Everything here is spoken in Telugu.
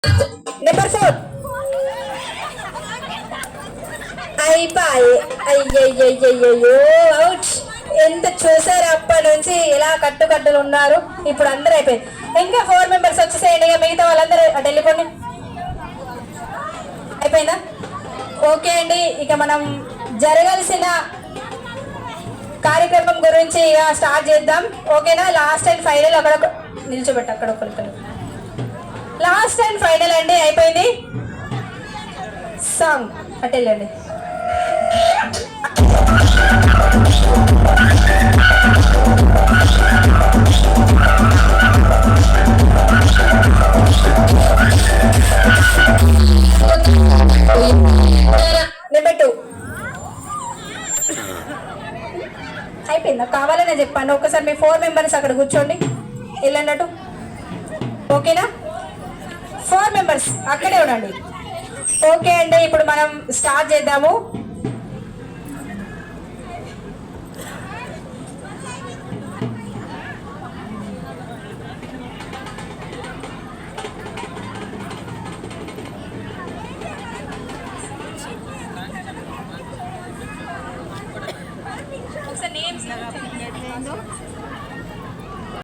నెంబర్ 4 అయిపోయి. అయ్యయ్యయ్యో అవుట్. ఎంత చూసారు అప్పటి నుంచి ఎలా కట్టుకట్టులు ఉన్నారు. ఇప్పుడు అందరూ అయిపోయింది. ఇంకా 4 మెంబర్స్ వచ్చేసేయండి. ఇక మిగతా వాళ్ళందరూ అటు వెళ్ళిపోండి. అయిపోయిందా? ఓకే అండి. ఇక మనం జరగాల్సిన కార్యక్రమం గురించి ఇక స్టార్ట్ చేద్దాం. ఓకేనా? లాస్ట్ అండ్ ఫైనల్ అక్కడ నిల్చోబెట్టు. అక్కడ ఒకరు లాస్ట్ అండ్ ఫైనల్ అండి. అయిపోయింది. సాంగ్ అటు వెళ్ళండి. నెంబర్ 2 అయిపోయిందా? కావాలనే చెప్పాను. ఒకసారి మీ 4 మెంబర్స్ అక్కడ కూర్చోండి. వెళ్ళండి. ఓకేనా? 4 మెంబర్స్ అక్కడే ఉండండి. ఓకే అండి. ఇప్పుడు మనం స్టార్ట్ చేద్దాము.